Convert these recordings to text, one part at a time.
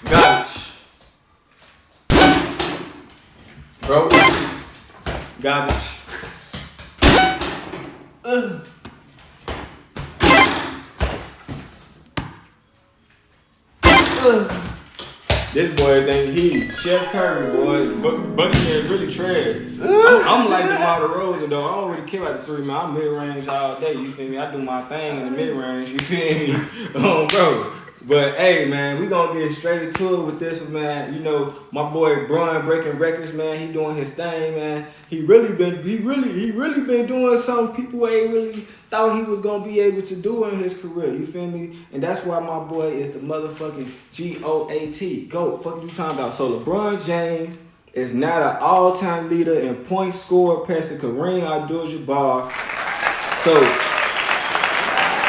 Garbage. Bro. Garbage. This boy think he Chef Curry, boy. But he is really trash. I'm like DeMar DeRozan, though. I don't really care about the three, man. I'm mid-range all day, you feel me? I do my thing in the mid-range, you feel me? Bro. But hey, man, we gonna get straight into it with this one, man. You know, my boy Brian breaking records, man. He doing his thing, man. He really been doing something people ain't really thought he was gonna be able to do in his career. You feel me? And that's why my boy is the motherfucking GOAT. GOAT. Fuck you talking about? So LeBron James is now the all-time leader in points scored, passing Kareem Abdul-Jabbar. So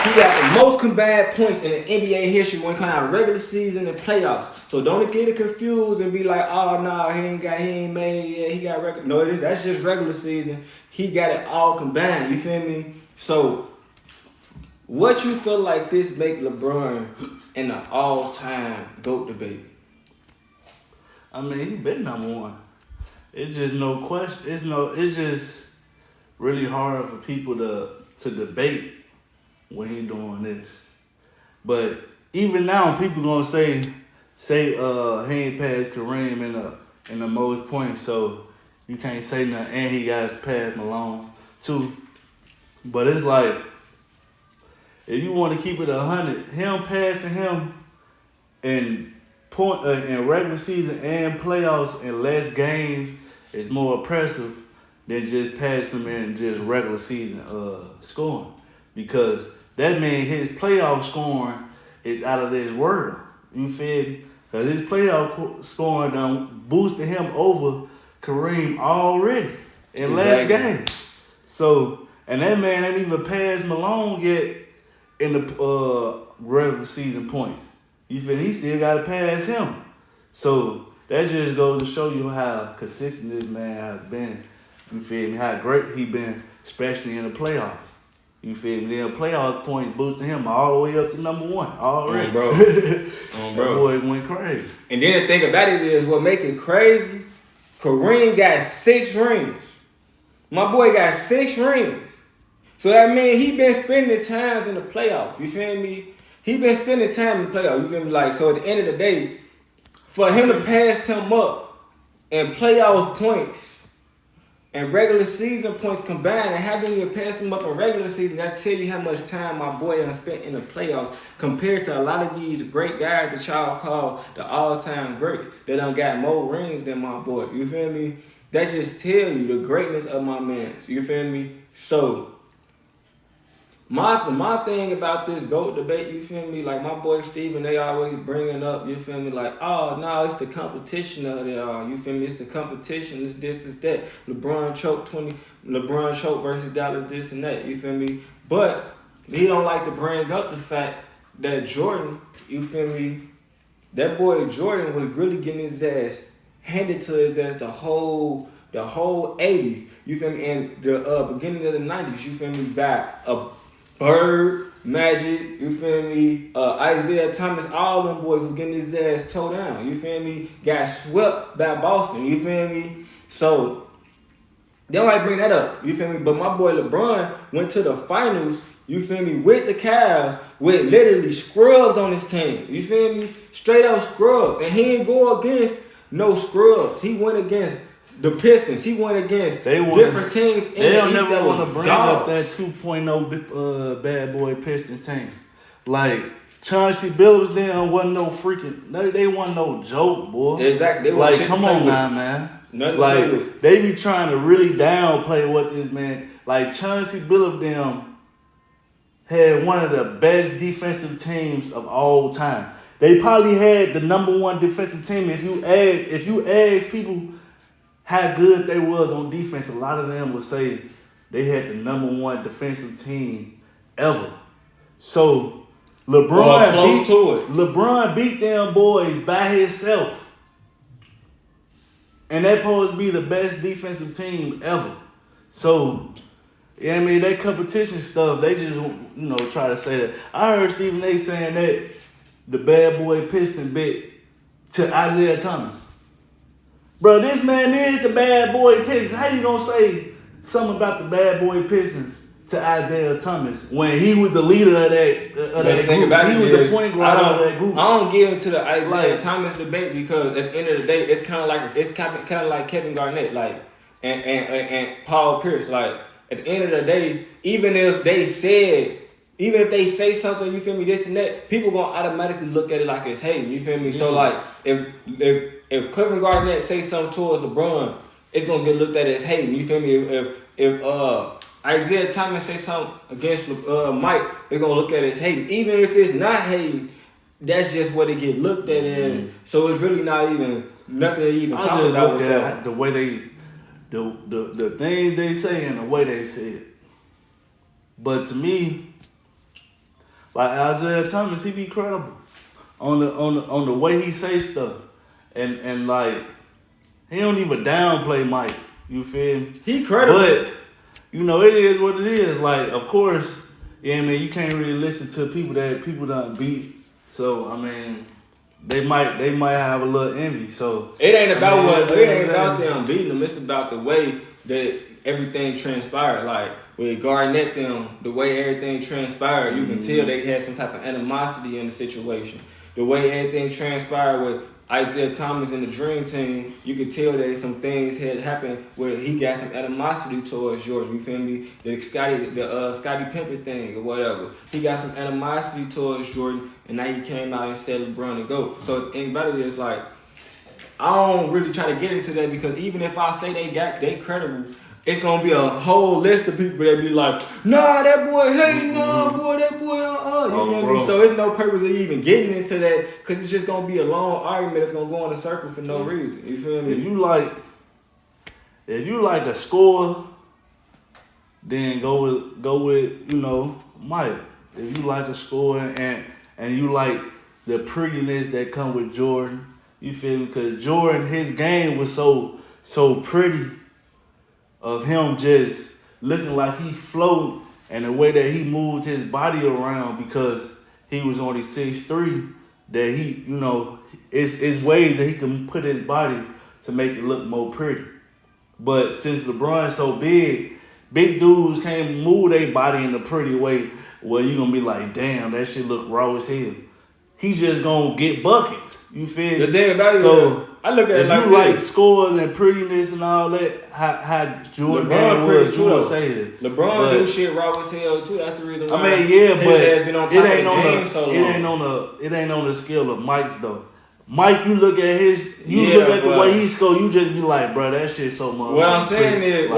he got the most combined points in the NBA history when it comes out regular season and playoffs. So don't get it confused and be like, oh no, he ain't made it yet. He got record. No, that's just regular season. He got it all combined. You feel me? So what you feel like this make LeBron in the all-time GOAT debate? I mean, he been number one. It's just no question. It's just really hard for people to debate when he doing this. But even now, people gonna say he ain't passed Kareem in the most points, so you can't say nothing. And he got past Malone too. But it's like, if you want to keep it 100, him passing him in regular season and playoffs in less games is more impressive than just passing him in just regular season scoring, because that means his playoff scoring is out of this world. You feel me? Because his playoff scoring done boosted him over Kareem already in last game. So, and that man ain't even passed Malone yet in the regular season points. You feel me? He still got to pass him. So, that just goes to show you how consistent this man has been. You feel me? How great he been, especially in the playoffs. You feel me? Then playoff points boosting him all the way up to number one already. Bro. That boy went crazy. And then the thing about it is, what make it crazy, Kareem got 6 rings. My boy got 6 rings. So that means he been spending times in the playoffs. You feel me? He been spending time in the playoffs. You feel me? Like, so at the end of the day, for him to pass him up in playoff points and regular season points combined, and having you pass him up in regular season, that tell you how much time my boy done spent in the playoffs compared to a lot of these great guys that y'all call the all-time greats that done got more rings than my boy. You feel me? That just tell you the greatness of my man. You feel me? So my thing about this GOAT debate, you feel me? Like my boy Steven, they always bringing up, you feel me? Like, oh no, it's the competition of it all. You feel me? It's the competition. It's this, it's that. LeBron choke versus Dallas, this and that. You feel me? But he don't like to bring up the fact that Jordan, you feel me? That boy Jordan was really getting his ass handed to his ass the whole 80s. You feel me? And the beginning of the 90s. You feel me? By a Bird, Magic, you feel me? Isaiah Thomas, all them boys was getting his ass towed down. You feel me? Got swept by Boston. You feel me? So they might bring that up. You feel me? But my boy LeBron went to the finals. You feel me? With the Cavs, with literally scrubs on his team. You feel me? Straight up scrubs, and he didn't go against no scrubs. He went against the Pistons. He went against different teams in the East. They don't never want to bring up dogs. that 2.0 bad boy Pistons team. Like, Chauncey Billups, them wasn't no freaking, they wasn't no joke, boy. Exactly. They like, come on now, man. Nothing like, they be trying to really downplay what this man, like, Chauncey Billups, them had one of the best defensive teams of all time. They probably had the number one defensive team. If you ask people how good they was on defense, a lot of them would say they had the number one defensive team ever. So LeBron beat them boys by himself. And that supposed to be the best defensive team ever. So, yeah, I mean, that competition stuff, they just, try to say that. I heard Stephen A saying that the bad boy Piston bet to Isaiah Thomas. Bro, this man is the bad boy Pistons. How you gonna say something about the bad boy Pistons to Isaiah Thomas when he was the leader of that group? He was the point guard of that group. I don't get into the Isaiah Thomas debate because at the end of the day, it's kind of like Kevin Garnett, like and Paul Pierce. Like at the end of the day, even if they say something, you feel me, this and that, people gonna automatically look at it like it's hating. You feel me? So like if Kevin Garnett say something towards LeBron, it's gonna get looked at as hating. You feel me? If Isaiah Thomas say something against Mike, they're gonna look at it as hating. Even if it's not hating, that's just what it get looked at as. So it's really not even nothing to even talk about with that. The way the things they say and the way they say it. But to me, like Isaiah Thomas, he be credible on the way he say stuff. And like, he don't even downplay Mike. You feel me? He credible. But, you know, it is what it is. Like, of course, yeah, man, you can't really listen to people that people done beat. So, I mean, they might have a little envy. So it ain't about it ain't about them beating them. It's about the way that everything transpired. Like with Garnett them, the way everything transpired, you can tell they had some type of animosity in the situation. The way everything transpired with Isaiah Thomas and the Dream Team, you could tell that some things had happened where he got some animosity towards Jordan. You feel me? The Scottie Pippen thing or whatever. He got some animosity towards Jordan, and now he came out and said LeBron to go. So the thing about it is like, I don't really try to get into that because even if I say they credible, it's gonna be a whole list of people that be like, nah, that boy hating, nah, boy, that boy, you feel me? So it's no purpose of even getting into that because it's just gonna be a long argument that's gonna go in a circle for no reason. You feel me? If you like a score, then go with you know Mike. If you like a score and you like the prettiness that come with Jordan, you feel me? Because Jordan, his game was so pretty. Of him just looking like he floated and the way that he moved his body around because he was only 6'3", that he, you know, it's ways that he can put his body to make it look more pretty. But since LeBron's so big dudes can't move their body in a pretty way where you gonna be like, damn, that shit look raw as hell. He just gonna get buckets. You feel me? The thing about it, so I look at it like you like scores and prettiness and all that, how Jordan LeBron was, you don't say it. LeBron do shit raw as hell too. That's the reason why. I mean, yeah, but it ain't on the scale of Mike's though. Mike, you look at the way he score, you just be like, bro, that shit so much. What I'm saying is,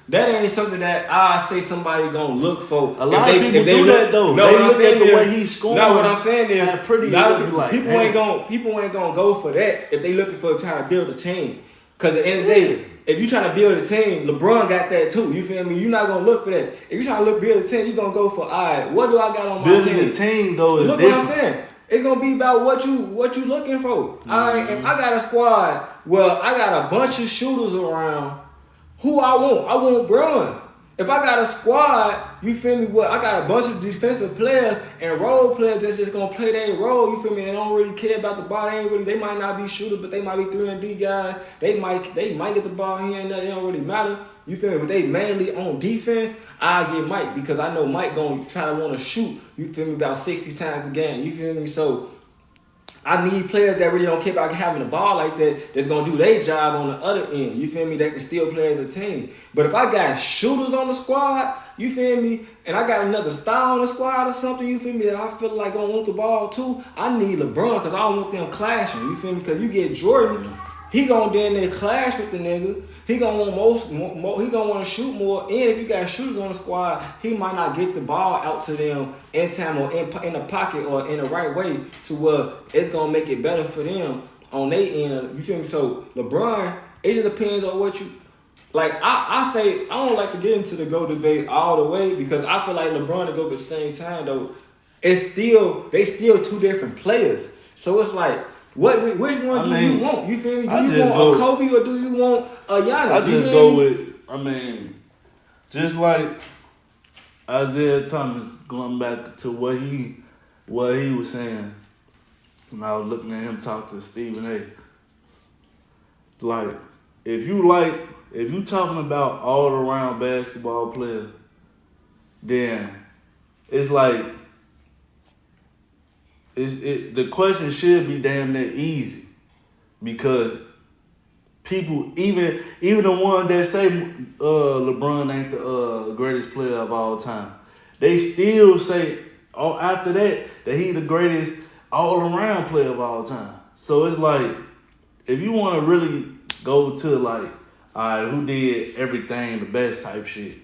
that ain't something that I say somebody gonna look for. A lot of people do that though. No, they look at the way he's scoring. No, what I'm saying is, people ain't gonna go for that if they looking for trying to build a team. Cause at the end of the day, if you trying to build a team, LeBron got that too. You feel me? You're not gonna look for that. If you trying to build a team, you gonna go for, all right, what do I got on my team? Building a team though is look different. What I'm saying. It's gonna be about what you looking for. All right, if I got a squad, well, I got a bunch of shooters around. Who I want Bron. If I got a squad, you feel me? What I got a bunch of defensive players and role players that's just gonna play their role. You feel me? They don't really care about the ball. They might not be shooters, but they might be 3-and-D guys. They might get the ball here and there. It don't really matter. You feel me? But they mainly on defense. I get Mike because I know Mike gonna try to want to shoot. You feel me? About 60 times a game. You feel me? So I need players that really don't care about having the ball like that, that's going to do their job on the other end. You feel me? That can still play as a team. But if I got shooters on the squad, you feel me? And I got another star on the squad or something, you feel me? That I feel like I want the ball too. I need LeBron because I don't want them clashing. You feel me? Because you get Jordan, he going to then there clash with the nigga. He gonna want more. He gonna want to shoot more. And if you got shooters on the squad, he might not get the ball out to them in time or in the pocket or in the right way to where it's gonna make it better for them on their end. You feel me? So LeBron, it just depends on what you like. I say I don't like to get into the GOAT debate all the way because I feel like LeBron and GOAT at the same time though. They still two different players. So it's like. Which one do you want? You feel me? Do you want a Kobe or do you want a Giannis? I just go with, just like Isaiah Thomas going back to what he what he was saying when I was looking at him talk to Stephen A. Like, if you talking about all around basketball player, then it's like the question should be damn near easy, because people, even the ones that say LeBron ain't the greatest player of all time, they still say after that he the greatest all around player of all time. So it's like, if you want to really go to like, all right, who did everything the best type shit,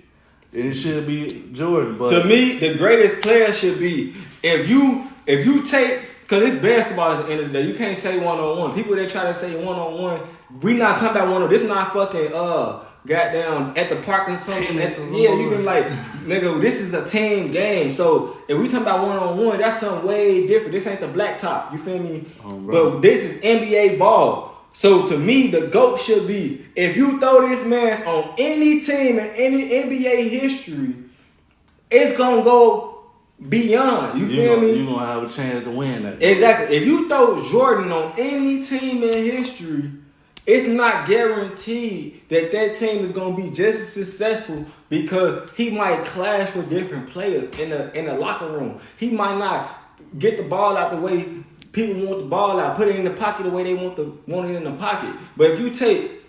it should be Jordan. But to me, the greatest player should be, if you take, because it's basketball at the end of the day. You can't say one-on-one. People that try to say one-on-one, we not talking about one-on-one. This not fucking goddamn at the park or something. Yeah, you feel like, nigga, this is a team game. So if we talking about one-on-one, that's something way different. This ain't the blacktop. You feel me? But this is NBA ball. So to me, the GOAT should be, if you throw this man on any team in any NBA history, it's gonna go beyond. You feel me? You're gonna have a chance to win that. Exactly. If you throw Jordan on any team in history, it's not guaranteed that team is gonna be just as successful, because he might clash with different players in the locker room. He might not get the ball out the way people want the ball out, put it in the pocket the way they want it in the pocket. But if you take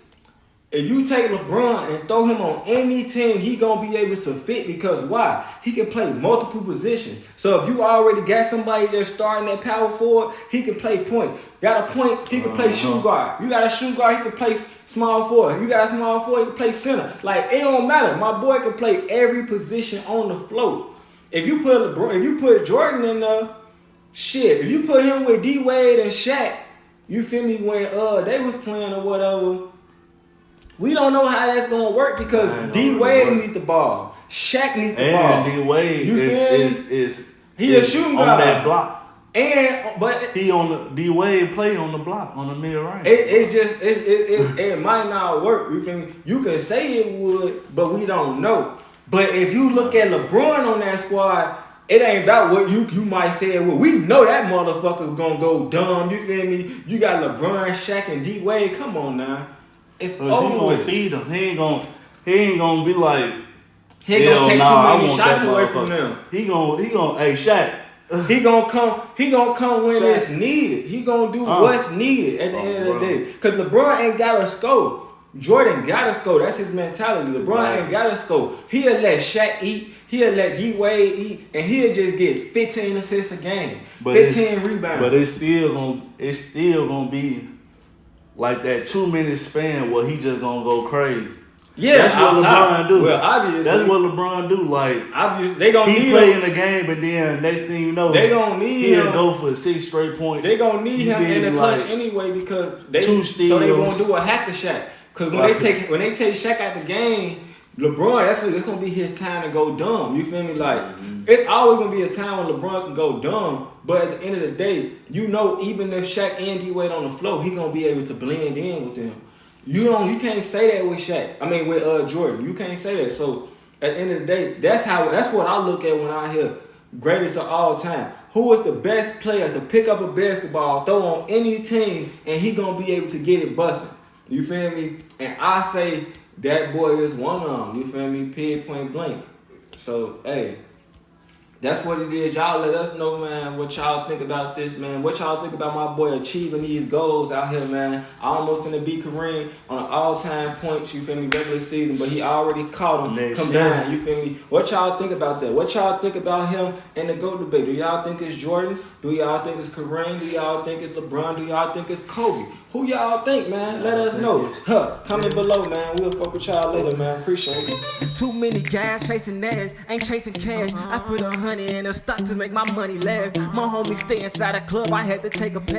LeBron and throw him on any team, he gonna be able to fit, because why? He can play multiple positions. So if you already got somebody that's starting at power forward, he can play point. Got a point, he can play shoe guard. You got a shoe guard, he can play small forward. You got a small forward, he can play center. Like, it don't matter. My boy can play every position on the floor. If you put Jordan in there, shit, if you put him with D Wade and Shaq, you feel me, when they was playing or whatever, we don't know how that's gonna work, because D Wade need the ball, Shaq need the ball. And D Wade is a shooting guard on that block. But D Wade play on the block on the mid range. It might not work. You feel me? You can say it would, but we don't know. But if you look at LeBron on that squad, it ain't about what you might say it would. We know that motherfucker gonna go dumb. You feel me? You got LeBron, Shaq, and D Wade. Come on now. It's over. He gonna feed him. He ain't gonna be like, he ain't gonna take too many shots away from them. He gonna hey Shaq. He gonna come when Shaq. It's needed. He gonna do what's needed at the end of the day. Cause LeBron ain't gotta score. Jordan gotta score. That's his mentality. LeBron ain't gotta score. He'll let Shaq eat. He'll let D Wade eat, and he'll just get 15 assists a game, 15 rebounds. But it's still gonna be like that 2 minute span where he just gonna go crazy. Yeah, that's what LeBron do. Well, obviously, that's what LeBron do. Like, obviously, they gonna he play in the game, but then next thing you know, they gonna need him. He'll go for 6 straight points. They gonna need him in the clutch anyway, because they won't do a hack of Shaq. Because when they take Shaq out the game, LeBron, that's gonna be his time to go dumb. You feel me? Like, it's always gonna be a time when LeBron can go dumb. But at the end of the day, you know, even if Shaq and D Wade on the floor, he gonna be able to blend in with them. You can't say that with Shaq. I mean, with Jordan, you can't say that. So at the end of the day, that's what I look at when I hear greatest of all time. Who is the best player to pick up a basketball, throw on any team, and he gonna be able to get it busting? You feel me? And I say that boy is one of them. You feel me? Point blank. So, hey, that's what it is. Y'all let us know, man, what y'all think about this, man. What y'all think about my boy achieving these goals out here, man. I almost gonna beat Kareem on an all-time points, you feel me, regular season, but he already caught him. Come down, you feel me? What y'all think about that? What y'all think about him in the GOAT debate? Do y'all think it's Jordan? Do y'all think it's Kareem? Do y'all think it's LeBron? Do y'all think it's Kobe? Who y'all think, man? Let us know. Comment below, man. We'll fuck with y'all later, man. Appreciate it. Too many guys chasing ass, ain't chasing cash. I put 100 in the stock to make my money last. My homies stay inside the club, I had to take a pass.